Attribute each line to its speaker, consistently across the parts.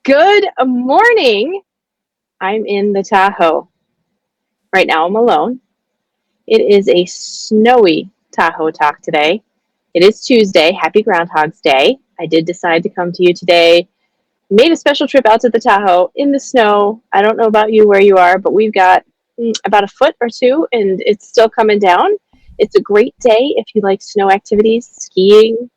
Speaker 1: Good morning. I'm in the Tahoe. Right now I'm alone. It is a snowy Tahoe Talk today. It is Tuesday. Happy Groundhog's Day. I did decide to come to you today. Made a special trip out to the Tahoe in the snow. I don't know about you where you are, but we've got about a foot or two and it's still coming down. It's a great day if you like snow activities, skiing,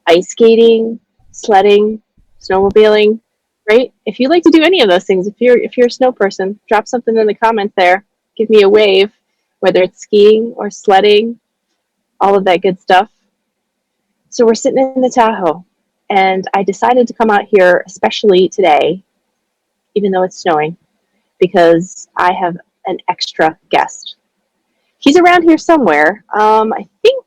Speaker 1: ice skating, sledding, snowmobiling, right? If you like to do any of those things, if you're a snow person, drop something in the comments there. Give me a wave, whether it's skiing or sledding, all of that good stuff. So we're sitting in the Tahoe, and I decided to come out here, especially today, even though it's snowing, because I have an extra guest. He's around here somewhere. I think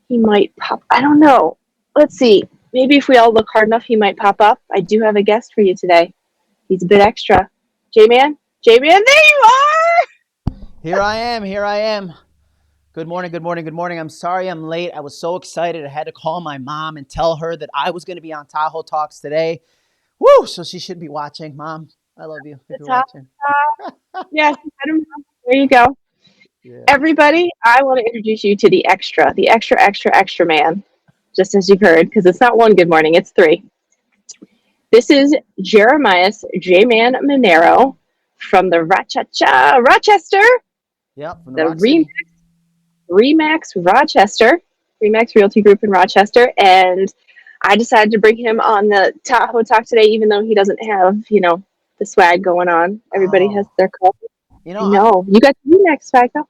Speaker 1: he might pop. I don't know. Let's see. Maybe if we all look hard enough, he might pop up. I do have a guest for you today. He's a bit extra. JMan? JMan, there you are!
Speaker 2: Here I am. Here I am. Good morning. Good morning. Good morning. I'm sorry I'm late. I was so excited. I had to call my mom and tell her that I was going to be on Tahoe Talks today. Woo! So she should be watching. Mom, I love you if
Speaker 1: The
Speaker 2: you're
Speaker 1: top.
Speaker 2: watching.
Speaker 1: Yes, I don't know. There you go.
Speaker 2: Yeah.
Speaker 1: Everybody, I want to introduce you to the extra, extra, extra man, just as you've heard, because it's not one good morning, it's three. This is Jeremias JMan Maneiro from the Rochester,
Speaker 2: Yep. From the
Speaker 1: the
Speaker 2: Rock City.
Speaker 1: Remax Rochester, Remax Realty Group in Rochester, and I decided to bring him on the Tahoe Talk today, even though he doesn't have, the swag going on. Everybody has
Speaker 2: Oh,
Speaker 1: their color.
Speaker 2: you
Speaker 1: I
Speaker 2: know, I'm.
Speaker 1: know. You got the Remax swag though.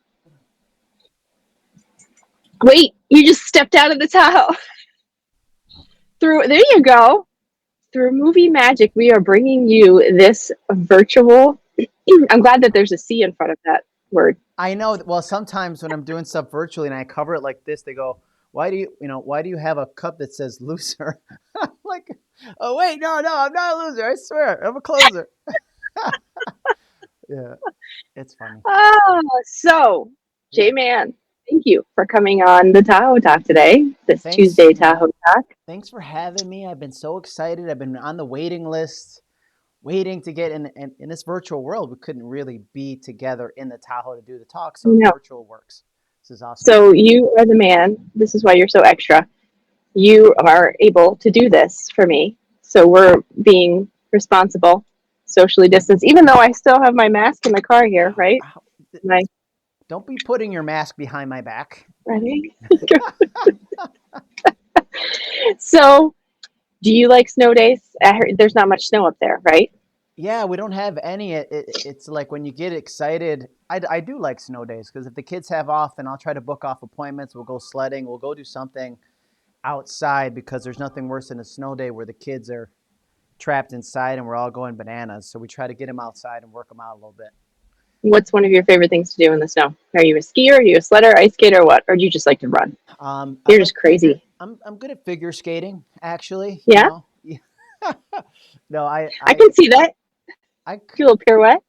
Speaker 1: Wait, you just stepped out of the Tahoe. There you go. Through movie magic, we are bringing you this virtual. I'm glad that there's a C in front of that word.
Speaker 2: I know. Well, sometimes when I'm doing stuff virtually and I cover it like this, they go, "Why do why do you have a cup that says loser?" I'm like, "Oh wait, no, I'm not a loser. I swear, I'm a closer." Yeah, it's funny.
Speaker 1: Oh, so
Speaker 2: Yeah.
Speaker 1: J-Man, thank you for coming on the Tahoe Talk today, this
Speaker 2: Thanks.
Speaker 1: Tuesday Tahoe Talk.
Speaker 2: Thanks for having me. I've been so excited. I've been on the waiting list, waiting to get in this virtual world. We couldn't really be together in the Tahoe to do the talk, so
Speaker 1: No.
Speaker 2: virtual works. This is awesome.
Speaker 1: So you are the man. This is why you're so extra. You are able to do this for me. So we're being responsible, socially distanced, even though I still have my mask in the car here,
Speaker 2: Ow,
Speaker 1: right?
Speaker 2: ow.
Speaker 1: My
Speaker 2: Don't be putting your mask behind my back.
Speaker 1: ready? So, do you like snow days? I heard there's not much snow up there, right?
Speaker 2: Yeah, we don't have any. It's like when you get excited. I do like snow days because if the kids have off, then I'll try to book off appointments. We'll go sledding. We'll go do something outside because there's nothing worse than a snow day where the kids are trapped inside and we're all going bananas. So we try to get them outside and work them out a little bit.
Speaker 1: What's one of your favorite things to do in the snow? Are you a skier? Are you a sledder, ice skater, or what? Or do you just like to run?
Speaker 2: I
Speaker 1: You're just
Speaker 2: like figure.
Speaker 1: crazy.
Speaker 2: I'm good at figure skating, actually.
Speaker 1: Yeah,
Speaker 2: Yeah. No,
Speaker 1: I can see that.
Speaker 2: I,
Speaker 1: Do a little pirouette.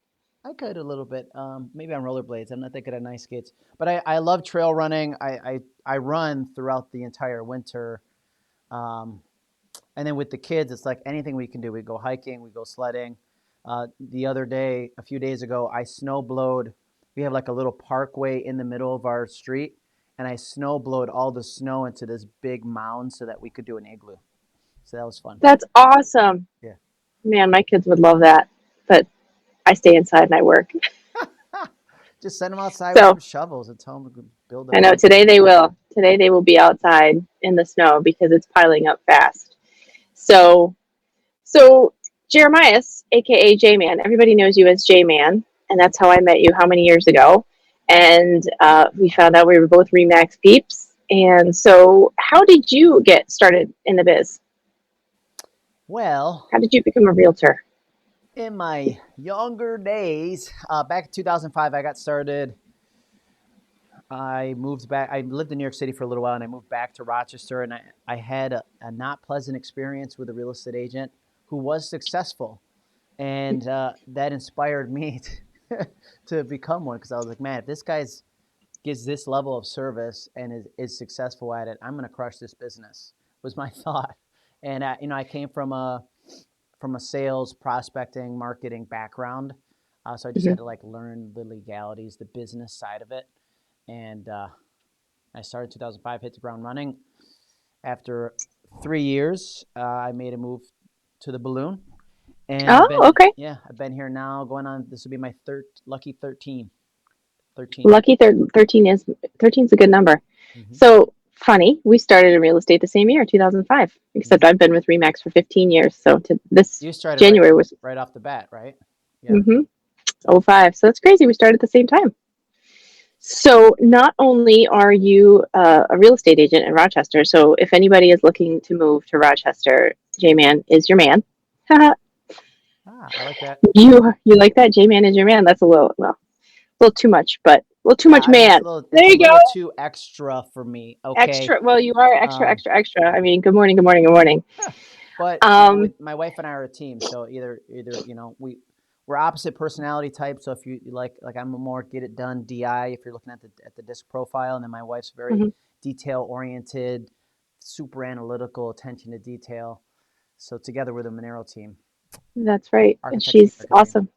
Speaker 2: I could a little bit. Maybe on rollerblades. I'm not thinking of nice skates, but I love trail running. I run throughout the entire winter. Um, and then with the kids, it's like anything we can do. We go hiking, we go sledding. The other day, a few days ago, I snowblowed. We have like a little parkway in the middle of our street, and I snowblowed all the snow into this big mound so that we could do an igloo. So that was fun.
Speaker 1: That's awesome.
Speaker 2: Yeah.
Speaker 1: Man, my kids would love that. But I stay inside and I work.
Speaker 2: Just send them outside with some
Speaker 1: So
Speaker 2: shovels and tell them to build a
Speaker 1: I know
Speaker 2: mound.
Speaker 1: today they will. Today they will be outside in the snow because it's piling up fast. So, so Jeremias, aka J Man, everybody knows you as J Man, and that's how I met you. How many years ago? And we found out we were both Remax peeps. And so, how did you get started in the biz?
Speaker 2: Well,
Speaker 1: How did you become a realtor?
Speaker 2: in my younger days, back in 2005, I got started. I moved back. I lived in New York City for a little while, and I moved back to Rochester. And I had a not pleasant experience with a real estate agent who was successful, and that inspired me to become one because I was like, man, if this guy's gives this level of service and is successful at it, I'm going to crush this business. Was my thought, and I came from from a sales, prospecting, marketing background. So I just
Speaker 1: Hmm.
Speaker 2: had to like learn the legalities, the business side of it. And I started in 2005, hit the ground running. After 3 years, I made a move to the balloon, and
Speaker 1: Oh, okay.
Speaker 2: I've been here now going on. This will be my lucky 13. 13.
Speaker 1: Lucky 13 is 13 is a good number.
Speaker 2: Mm-hmm.
Speaker 1: So funny, we started in real estate the same year, 2005. Except
Speaker 2: Mm-hmm.
Speaker 1: I've been with Remax for 15 years. So to this
Speaker 2: You started
Speaker 1: January was
Speaker 2: right off the bat, right? Yeah.
Speaker 1: mm-hmm, '05. So that's crazy. We started at the same time. So not only are you a real estate agent in Rochester, so if anybody is looking to move to Rochester, JMan is your man.
Speaker 2: I like that.
Speaker 1: You like that? JMan is your man. That's a little well, a little too much, but a little too
Speaker 2: Yeah,
Speaker 1: much
Speaker 2: I mean
Speaker 1: man.
Speaker 2: it's
Speaker 1: There
Speaker 2: a
Speaker 1: you go.
Speaker 2: little too extra for me. Okay.
Speaker 1: Extra. Well, you are extra,
Speaker 2: Um,
Speaker 1: extra, extra. I mean, good morning, good morning, good morning.
Speaker 2: but
Speaker 1: Um,
Speaker 2: with my wife and I are a team, so either we're opposite personality types. So if you like I'm a more get it done DI. If you're looking at the disc profile, and then my wife's very
Speaker 1: mhm,
Speaker 2: detail oriented, super analytical, attention to detail. So together we're the Maneiro team,
Speaker 1: that's right. And
Speaker 2: architects
Speaker 1: she's
Speaker 2: America team.
Speaker 1: awesome.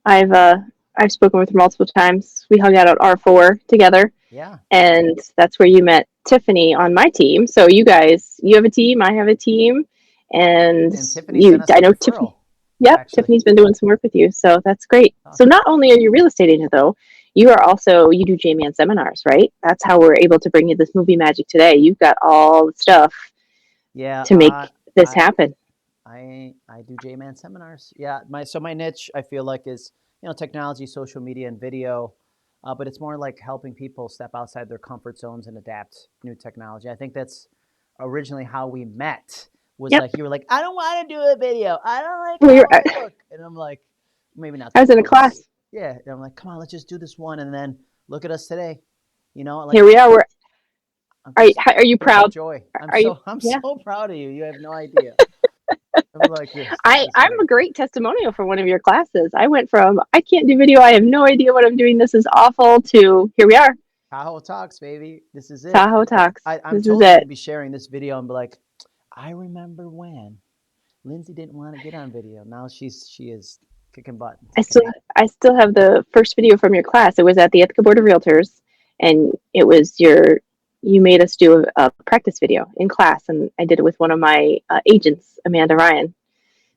Speaker 1: I've uh, I've spoken with her multiple times. We hung out at R4 together,
Speaker 2: Yeah,
Speaker 1: and that's where you met Tiffany on my team. So you guys, you have a team, I have a team, and
Speaker 2: and Tiffany
Speaker 1: you.
Speaker 2: sent us
Speaker 1: I
Speaker 2: a
Speaker 1: know Tiffany.
Speaker 2: referral.
Speaker 1: Yep,
Speaker 2: Actually,
Speaker 1: Tiffany's been doing some work with you, so that's great. So
Speaker 2: awesome.
Speaker 1: not only are you a real estate agent, though, you are also you do JMan seminars, right? That's how we're able to bring you this movie magic today. You've got all the stuff
Speaker 2: Yeah,
Speaker 1: to make this
Speaker 2: I
Speaker 1: happen.
Speaker 2: I do JMan seminars. Yeah, my niche I feel like is technology, social media, and video, but it's more like helping people step outside their comfort zones and adapt new technology. I think that's originally how we met. Was
Speaker 1: Yep.
Speaker 2: like you were like, I don't want to do a video. I don't like
Speaker 1: Well,
Speaker 2: how I look, and I'm like, maybe not
Speaker 1: I
Speaker 2: that
Speaker 1: was in a
Speaker 2: close.
Speaker 1: class.
Speaker 2: Yeah, and I'm like, come on, let's just do this one, and then look at us today. Like
Speaker 1: Here we are. We're,
Speaker 2: I'm just
Speaker 1: are you
Speaker 2: filled with
Speaker 1: proud?
Speaker 2: joy.
Speaker 1: Are you?
Speaker 2: I'm
Speaker 1: Yeah.
Speaker 2: so proud of you. You have no idea. I'm like this. This is
Speaker 1: I'm
Speaker 2: great.
Speaker 1: a great testimonial for one of your classes. I went from I can't do video, I have no idea what I'm doing, this is awful, to here we are.
Speaker 2: Tahoe Talks, baby. This is it.
Speaker 1: Tahoe Talks.
Speaker 2: I'm
Speaker 1: This is
Speaker 2: totally going to
Speaker 1: it.
Speaker 2: be sharing this video and be like, I remember when Lindsay didn't want to get on video. Now she is kicking butt,
Speaker 1: I
Speaker 2: kicking
Speaker 1: still
Speaker 2: ass.
Speaker 1: I still have the first video from your class. It was at the Ithaca Board of Realtors, and it was your you made us do a practice video in class, and I did it with one of my agents, Amanda Ryan.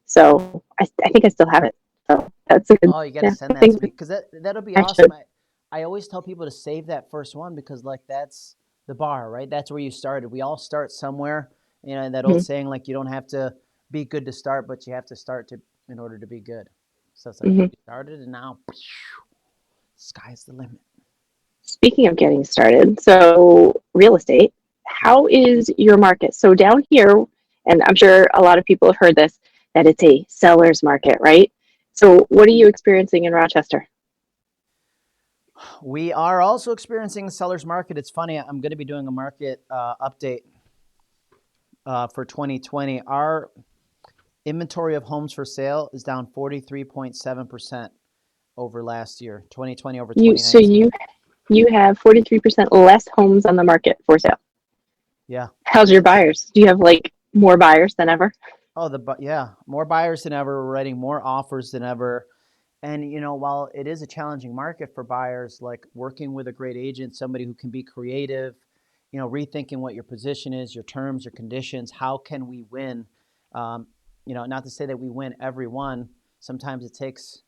Speaker 1: So I think I still have it. So that's a good
Speaker 2: Oh, you got to
Speaker 1: yeah.
Speaker 2: send that
Speaker 1: Thing
Speaker 2: to me because that'll be
Speaker 1: I
Speaker 2: awesome.
Speaker 1: should.
Speaker 2: I always tell people to save that first one because like that's the bar, right? That's where you started. We all start somewhere. That old
Speaker 1: Mhm,
Speaker 2: saying like you don't have to be good to start, but you have to start to in order to be good. So it's like
Speaker 1: mhm.
Speaker 2: you started and now sky's the limit.
Speaker 1: Speaking of getting started, so real estate,
Speaker 2: Yeah.
Speaker 1: how is your market? So down here, and I'm sure a lot of people have heard this, that it's a seller's market, right? So what are you experiencing in Rochester?
Speaker 2: We are also experiencing a seller's market. It's funny. I'm going to be doing a market update for 2020. Our inventory of homes for sale is down 43.7% over last year, 2020 over
Speaker 1: You so
Speaker 2: 2019.
Speaker 1: you have 43% less homes on the market for sale.
Speaker 2: Yeah.
Speaker 1: How's your
Speaker 2: It's,
Speaker 1: buyers? Do you have like more buyers than ever?
Speaker 2: oh, yeah, more buyers than ever. We're writing more offers than ever. And, while it is a challenging market for buyers, like working with a great agent, somebody who can be creative, rethinking what your position is, your terms, your conditions, how can we win? Um, not to say that we win every one. Sometimes it takes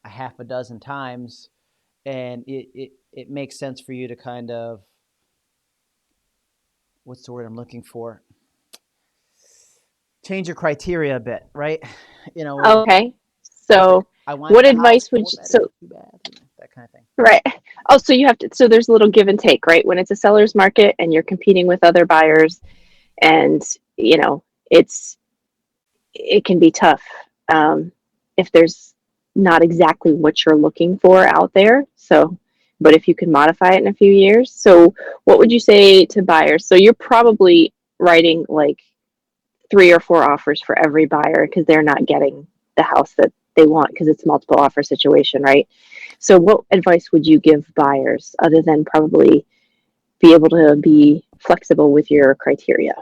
Speaker 2: a half a dozen times, and it makes sense for you to kind of, what's the word I'm looking for? Change your criteria a bit, right? Where
Speaker 1: Okay.
Speaker 2: it's like,
Speaker 1: So
Speaker 2: I want
Speaker 1: what
Speaker 2: the house,
Speaker 1: advice would
Speaker 2: four
Speaker 1: you, so
Speaker 2: bedroom, two bath, that kind of thing.
Speaker 1: right. Oh, so you have to so there's a little give and take, right? When it's a seller's market and you're competing with other buyers and you know, it's it can be tough if there's not exactly what you're looking for out there. So, but if you can modify it in a few years. So, what would you say to buyers? So, you're probably writing like 3 or 4 offers for every buyer because they're not getting the house that they want because it's a multiple offer situation, right? So, what advice would you give buyers other than probably be able to be flexible with your criteria?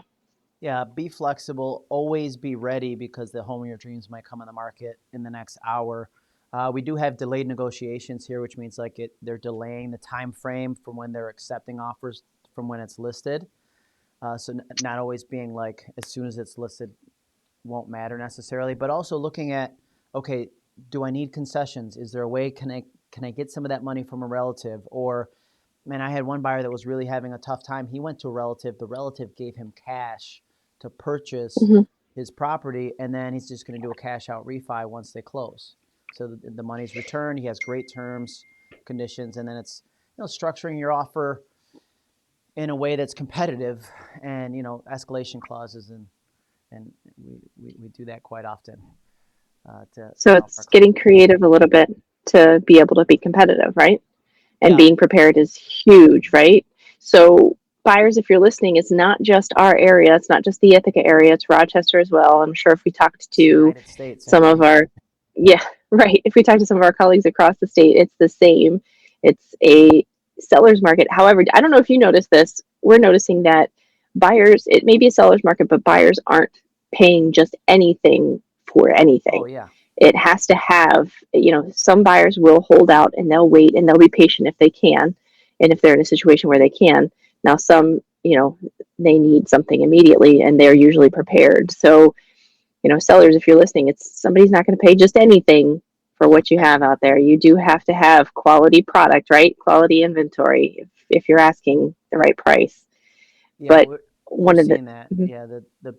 Speaker 2: Yeah, be flexible. Always be ready because the home of your dreams might come on the market in the next hour. We do have delayed negotiations here, which means like they're delaying the time frame from when they're accepting offers from when it's listed. So not always being like as soon as it's listed won't matter necessarily, but also looking at, okay, do I need concessions? Is there a way can I get some of that money from a relative? Or man, I had one buyer that was really having a tough time. He went to a relative. The relative gave him cash to purchase
Speaker 1: Hmm.
Speaker 2: his property, and then he's just going to do a cash out refi once they close. So the money's returned. He has great terms, conditions, and then it's structuring your offer in a way that's competitive, and escalation clauses, and we do that quite often
Speaker 1: So
Speaker 2: to help our
Speaker 1: it's
Speaker 2: clients.
Speaker 1: getting creative a little bit to be able to be competitive, right? And
Speaker 2: Yeah,
Speaker 1: being prepared is huge, right? So buyers, if you're listening, it's not just our area. It's not just the Ithaca area. It's Rochester as well. I'm sure if we talked
Speaker 2: it's the
Speaker 1: to
Speaker 2: United States,
Speaker 1: some of
Speaker 2: actually.
Speaker 1: our, yeah, right. If we talk to some of our colleagues across the state, it's the same. It's a seller's market. However, I don't know if you noticed this. We're noticing that buyers, it may be a seller's market, but buyers aren't paying just anything for
Speaker 2: Oh
Speaker 1: anything.
Speaker 2: yeah,
Speaker 1: It has to have, some buyers will hold out and they'll wait and they'll be patient if they can. And if they're in a situation where they can. Now, some, they need something immediately and they're usually prepared. So, sellers, if you're listening, it's somebody's not going to pay just anything for what you
Speaker 2: right.
Speaker 1: have out there. You do have to have quality product, right? Quality inventory if you're asking the right price.
Speaker 2: Yeah,
Speaker 1: But
Speaker 2: we're
Speaker 1: one of the,
Speaker 2: seeing that.
Speaker 1: mhm,
Speaker 2: Yeah,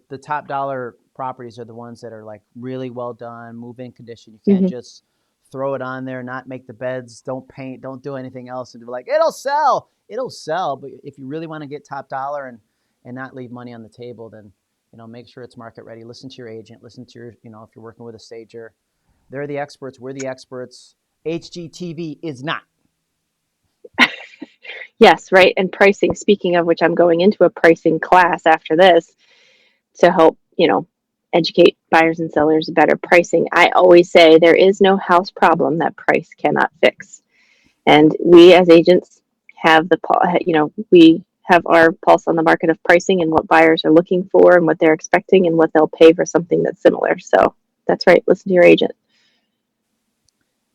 Speaker 2: the top dollar properties are the ones that are like really well done, move-in condition. You can't
Speaker 1: mhm.
Speaker 2: just throw it on there, not make the beds, don't paint, don't do anything else, and be like, it'll sell. It'll sell. But if you really want to get top dollar and not leave money on the table, then make sure it's market ready. Listen to your agent. Listen to your if you're working with a stager, they're the experts. We're the experts. HGTV is not.
Speaker 1: Yes, right. And pricing, speaking of which, I'm going into a pricing class after this to help, educate buyers and sellers better pricing. I always say there is no house problem that price cannot fix. And we as agents have we have our pulse on the market of pricing and what buyers are looking for and what they're expecting and what they'll pay for something that's similar. So that's right. Listen to your agent.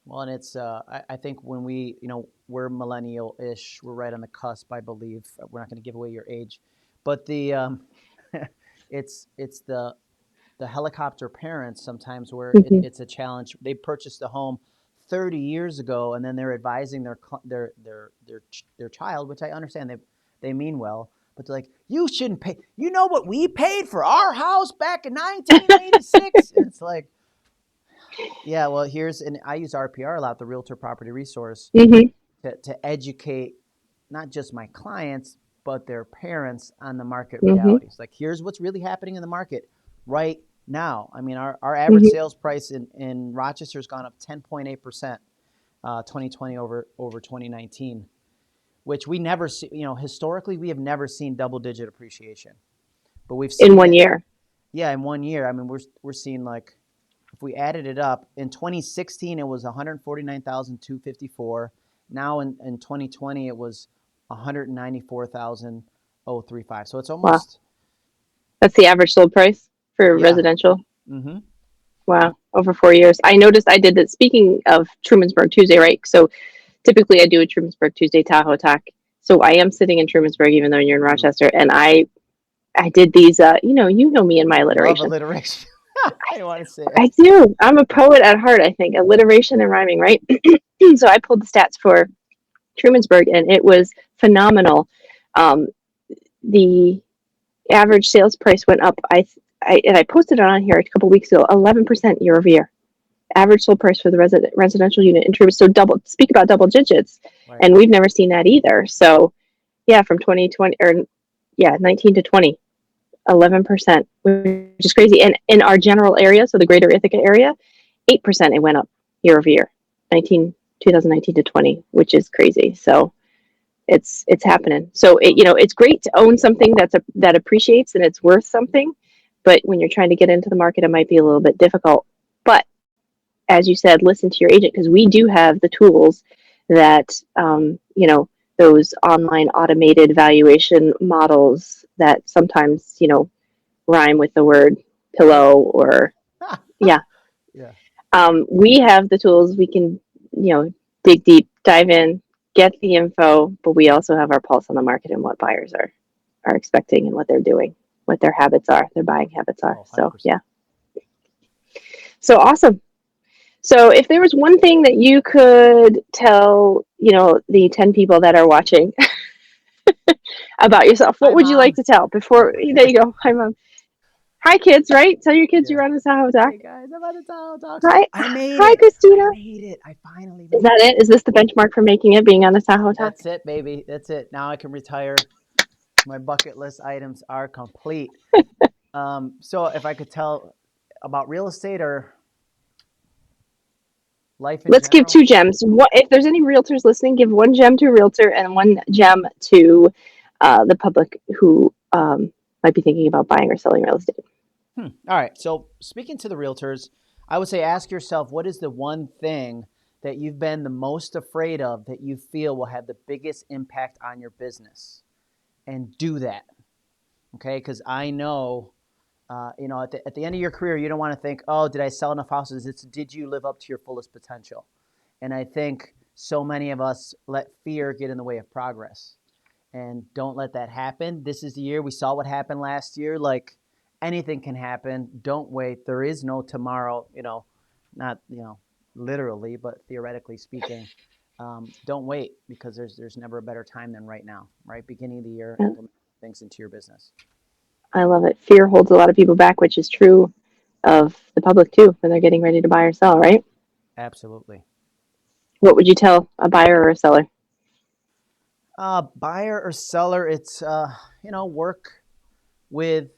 Speaker 2: Well, and it's I think when we're millennial-ish, we're right on the cusp, I believe. We're not going to give away your age, but the it's the helicopter parents sometimes where
Speaker 1: Hmm.
Speaker 2: it's a challenge. They purchased a home 30 years ago, and then they're advising their child, which I understand they mean well, but they're like, you shouldn't pay. You know what we paid for our house back in 1986, and it's like, yeah, well, and I use RPR a lot, the Realtor Property Resource,
Speaker 1: Hmm.
Speaker 2: to educate not just my clients, but their parents on the market
Speaker 1: Hmm.
Speaker 2: realities. Like, here's what's really happening in the market right now. I mean, our average
Speaker 1: Hmm.
Speaker 2: sales price in Rochester has gone up 10.8%, 2020 over 2019, which we never see, historically, we have never seen double digit appreciation, but we've
Speaker 1: In
Speaker 2: seen
Speaker 1: one
Speaker 2: it,
Speaker 1: year.
Speaker 2: yeah, in one year. I mean, we're seeing like, if we added it up, in 2016 it was 149,254. Now in 2020 it was 194,035. So it's
Speaker 1: Wow.
Speaker 2: almost,
Speaker 1: That's the average sold price for
Speaker 2: yeah.
Speaker 1: residential.
Speaker 2: Mm-hmm.
Speaker 1: Wow. Over 4 years. I noticed I did that. Speaking of Trumansburg Tuesday, right? So typically I do a Trumansburg Tuesday Tahoe Talk. So I am sitting in Trumansburg, even though you're in Rochester. And I did these, you know me and my
Speaker 2: You love
Speaker 1: alliteration.
Speaker 2: alliteration. I don't want to say it.
Speaker 1: I do. I'm a poet at heart, I think. Alliteration and rhyming, right? So I pulled the stats for Trumansburg, and it was phenomenal. Um, the average sales price went up. I posted it on here a couple weeks ago, 11% year over year. Average sold price for the residential unit in Trumansburg. So double. Speak about double digits,
Speaker 2: Right.
Speaker 1: and we've never seen that either. So yeah, from 2020 or yeah, 19 to 20. 11%, which is crazy. And in our general area, so the greater Ithaca area, 8% it went up year over year, 2019 to 20, which is crazy. So it's happening. So it's great to own something that appreciates and it's worth something, but when you're trying to get into the market, it might be a little bit difficult. But as you said, listen to your agent because we do have the tools that those online automated valuation models that sometimes rhyme with the word pillow or yeah.
Speaker 2: Yeah.
Speaker 1: We have the tools. We can, dig deep, dive in, get the info, but we also have our pulse on the market and what buyers are expecting and what they're doing, what their habits are, their buying habits are.
Speaker 2: Oh,
Speaker 1: So
Speaker 2: 100%.
Speaker 1: yeah, so awesome. So if there was one thing that you could tell, the 10 people that are watching about yourself, what
Speaker 2: Hi,
Speaker 1: would you like
Speaker 2: Mom.
Speaker 1: to tell before? There you go. Hi, Mom. Hi, kids. Right? Tell your kids
Speaker 2: Yeah.
Speaker 1: you're on the Tahoe Talk.
Speaker 2: Hey, guys, I'm on the Tahoe Talk.
Speaker 1: Hi,
Speaker 2: I made
Speaker 1: hi,
Speaker 2: it. I
Speaker 1: Christina.
Speaker 2: made it. I finally
Speaker 1: Is
Speaker 2: made
Speaker 1: that
Speaker 2: it.
Speaker 1: it? Is this the benchmark for making it? Being on the Tahoe Talk?
Speaker 2: That's it, baby. That's it. Now I can retire. My bucket list items are complete. So if I could tell about real estate or life in
Speaker 1: Let's give
Speaker 2: general,
Speaker 1: two gems. What if there's any realtors listening? Give one gem to a realtor and one gem to the public who might be thinking about buying or selling real estate.
Speaker 2: All right. So speaking to the realtors, I would say ask yourself what is the one thing that you've been the most afraid of that you feel will have the biggest impact on your business, and do that. Okay, because I know, at the end of your career, you don't want to think, oh, did I sell enough houses? It's did you live up to your fullest potential? And I think so many of us let fear get in the way of progress, and don't let that happen. This is the year. We saw what happened last year. Like, anything can happen. Don't wait. There is no tomorrow, not, literally, but theoretically speaking. Don't wait, because there's never a better time than right now, right? Beginning of the year,
Speaker 1: Yeah,
Speaker 2: implement things into your business.
Speaker 1: I love it. Fear holds a lot of people back, which is true of the public too when they're getting ready to buy or sell, right?
Speaker 2: Absolutely.
Speaker 1: What would you tell a buyer or a seller?
Speaker 2: Buyer or seller, it's, work with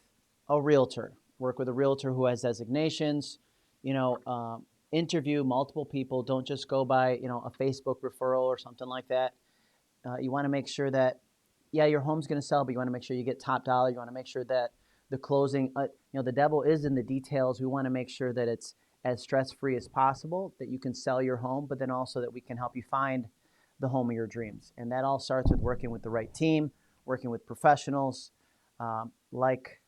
Speaker 2: a realtor. Work with a realtor who has designations. You know, interview multiple people. Don't just go by a Facebook referral or something like that. You want to make sure that, yeah, your home's going to sell, but you want to make sure you get top dollar. You want to make sure that the closing, the devil is in the details. We want to make sure that it's as stress free as possible, that you can sell your home, but then also that we can help you find the home of your dreams. And that all starts with working with the right team, working with professionals, like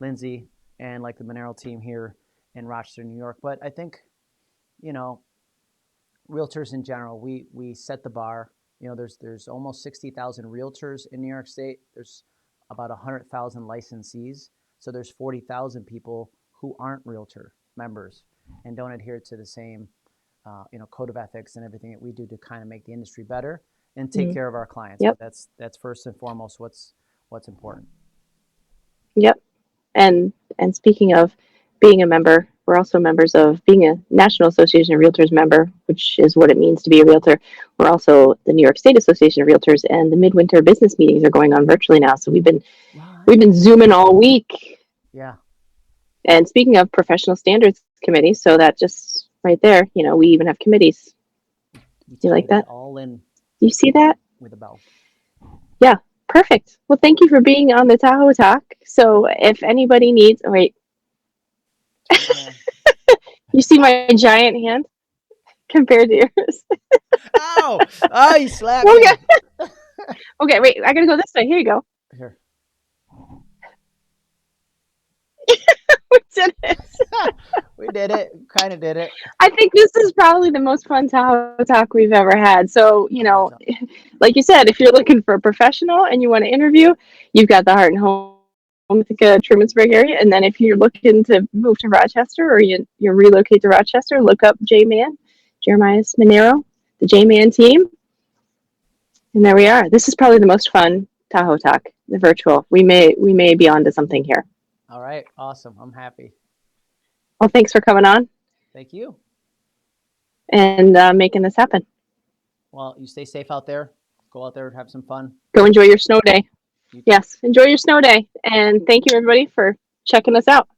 Speaker 2: Lindsay and like the Maneiro team here in Rochester, New York. But I think, you know, realtors in general, we set the bar. There's almost 60,000 realtors in New York State. There's about 100,000 licensees. So there's 40,000 people who aren't realtor members and don't adhere to the same, code of ethics and everything that we do to kind of make the industry better and take
Speaker 1: Mm,
Speaker 2: care of our clients. But
Speaker 1: yep,
Speaker 2: that's first and foremost what's important.
Speaker 1: yep. And speaking of being a member, we're also members of being a National Association of Realtors member, which is what it means to be a realtor. We're also the New York State Association of Realtors, and the midwinter business meetings are going on virtually now. So
Speaker 2: What?
Speaker 1: we've been zooming all week.
Speaker 2: Yeah.
Speaker 1: And speaking of professional standards committees, so that just right there, we even have committees.
Speaker 2: We
Speaker 1: You
Speaker 2: tie
Speaker 1: like
Speaker 2: that
Speaker 1: that?
Speaker 2: all in
Speaker 1: You see that?
Speaker 2: with a bow.
Speaker 1: Yeah, perfect. Well, thank you for being on the Tahoe Talk. So if anybody needs, oh, wait,
Speaker 2: Turn around.
Speaker 1: you see my giant hand compared to yours?
Speaker 2: Ow! Oh, you slapped
Speaker 1: Okay,
Speaker 2: me.
Speaker 1: okay, wait, I gotta go this way. Here you go.
Speaker 2: Here.
Speaker 1: We did it.
Speaker 2: We did it. Kind of did it.
Speaker 1: I think this is probably the most fun Tahoe Talk we've ever had. So,
Speaker 2: Awesome.
Speaker 1: like you said, if you're looking for a professional and you want to interview, you've got the Heart and Home Ithaca, Trumansburg area. And then if you're looking to move to Rochester or you relocate to Rochester, look up JMan, Jeremias Maneiro, the JMan team. And there we are. This is probably the most fun Tahoe Talk, the virtual. We may be on to something here.
Speaker 2: All right. Awesome. I'm happy.
Speaker 1: Well, thanks for coming on
Speaker 2: Thank you.
Speaker 1: and making this happen.
Speaker 2: Well, you stay safe out there. Go out there, have some fun.
Speaker 1: Go enjoy your snow day.
Speaker 2: You too.
Speaker 1: Yes, enjoy your snow day. And thank you, everybody, for checking us out.